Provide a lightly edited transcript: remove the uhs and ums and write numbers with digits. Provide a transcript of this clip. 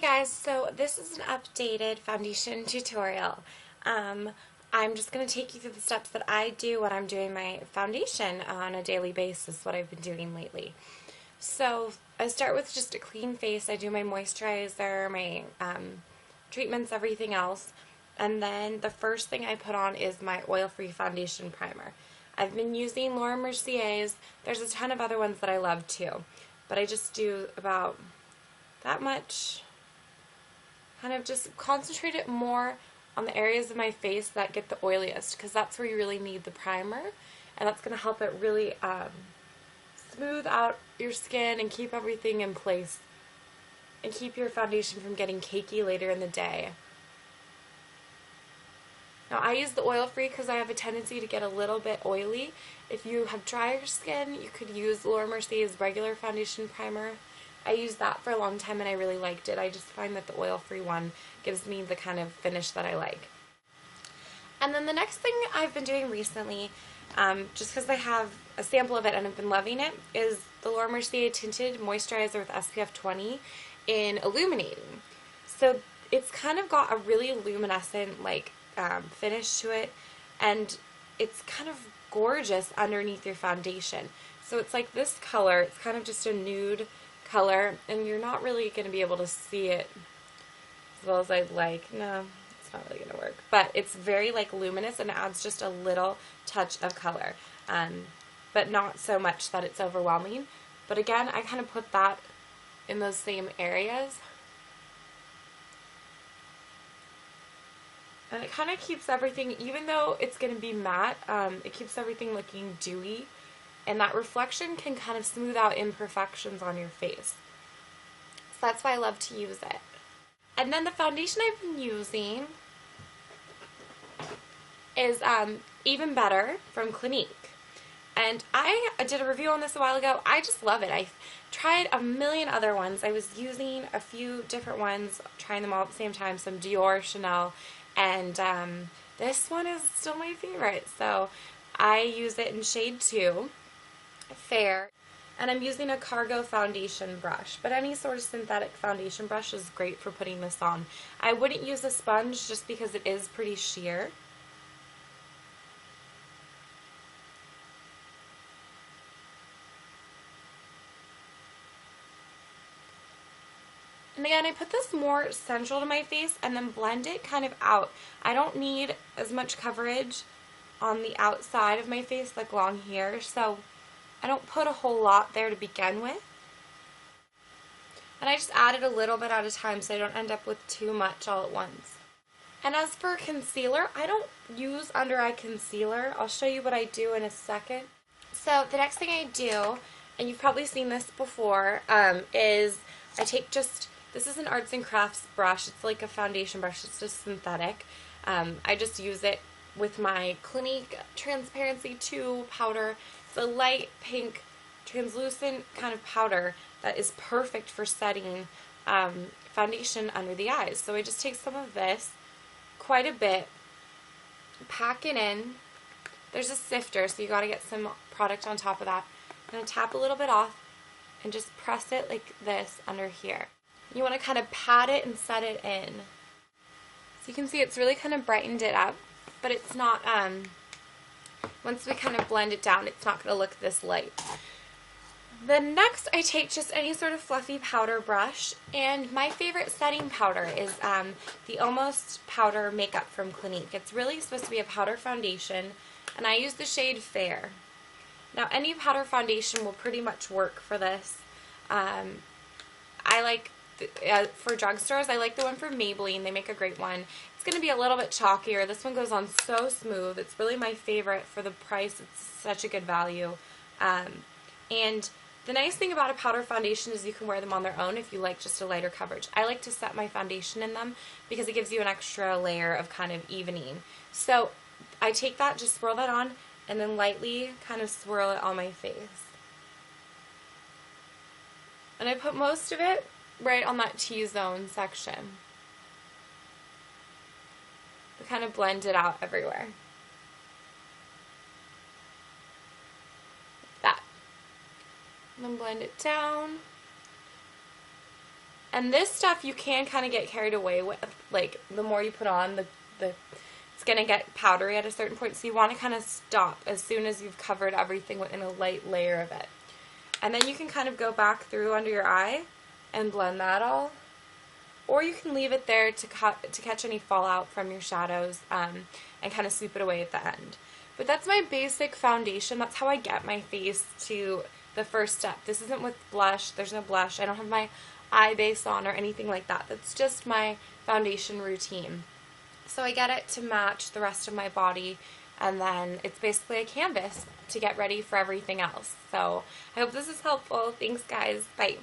Guys, so this is an updated foundation tutorial. I'm just going to take you through the steps that I do when I'm doing my foundation on a daily basis, what I've been doing lately. So I start with just a clean face. I do my moisturizer, my treatments, everything else. And then the first thing I put on is my oil-free foundation primer. I've been using Laura Mercier's. There's a ton of other ones that I love too. But I just do about that much. Kind of just concentrate it more on the areas of my face that get the oiliest, because that's where you really need the primer, and that's going to help it really smooth out your skin and keep everything in place and keep your foundation from getting cakey later in the day. Now I use the oil-free because I have a tendency to get a little bit oily. If you have drier skin, you could use Laura Mercier's regular foundation primer. I used that for a long time and I really liked it. I just find that the oil-free one gives me the kind of finish that I like. And then the next thing I've been doing recently, just because I have a sample of it and I've been loving it, is the Laura Mercier Tinted Moisturizer with SPF 20 in Illuminating. So it's kind of got a really luminescent finish to it, and it's kind of gorgeous underneath your foundation. So it's like this color, it's kind of just a nude color, and you're not really going to be able to see it as well as I'd like. No, it's not really going to work. But it's very luminous and adds just a little touch of color, but not so much that it's overwhelming. But again, I kind of put that in those same areas. And it kind of keeps everything, even though it's going to be matte, it keeps everything looking dewy. And that reflection can kind of smooth out imperfections on your face. So that's why I love to use it. And then the foundation I've been using is Even Better from Clinique. And I did a review on this a while ago. I just love it. I tried a million other ones. I was using a few different ones, trying them all at the same time, some Dior, Chanel, and this one is still my favorite. So I use it in shade 2. Fair, and I'm using a Cargo foundation brush, but any sort of synthetic foundation brush is great for putting this on. I wouldn't use a sponge just because it is pretty sheer. And again, I put this more central to my face and then blend it kind of out. I don't need as much coverage on the outside of my face, like long here, so I don't put a whole lot there to begin with. And I just add it a little bit at a time so I don't end up with too much all at once. And as for concealer, I don't use under eye concealer. I'll show you what I do in a second. So the next thing I do, and you've probably seen this before, is I take this is an arts and crafts brush. It's like a foundation brush. It's just synthetic. I just use it with my Clinique Transparency 2 powder. It's a light pink translucent kind of powder that is perfect for setting foundation under the eyes. So I just take some of this, quite a bit, pack it in. There's a sifter, so you got to get some product on top of that. I'm going to tap a little bit off and just press it like this under here. You want to kind of pat it and set it in. So you can see it's really kind of brightened it up, but it's not, once we kind of blend it down, it's not going to look this light. Then next I take just any sort of fluffy powder brush, and my favorite setting powder is the Almost Powder Makeup from Clinique. It's really supposed to be a powder foundation, and I use the shade Fair. Now any powder foundation will pretty much work for this. I like, for drugstores, I like the one from Maybelline. They make a great one. It's going to be a little bit chalkier. This one goes on so smooth. It's really my favorite for the price. It's such a good value. And the nice thing about a powder foundation is you can wear them on their own if you like just a lighter coverage. I like to set my foundation in them because it gives you an extra layer of kind of evening. So I take that, just swirl that on, and then lightly kind of swirl it on my face. And I put most of it right on that T-zone section. To kind of blend it out everywhere. Like that. And then blend it down. And this stuff you can kind of get carried away with. Like, the more you put on, it's going to get powdery at a certain point. So you want to kind of stop as soon as you've covered everything within a light layer of it. And then you can kind of go back through under your eye and blend that all. Or you can leave it there to catch any fallout from your shadows and kind of sweep it away at the end. But that's my basic foundation. That's how I get my face to the first step. This isn't with blush. There's no blush. I don't have my eye base on or anything like that. That's just my foundation routine. So I get it to match the rest of my body, and then it's basically a canvas to get ready for everything else. So I hope this is helpful. Thanks, guys. Bye.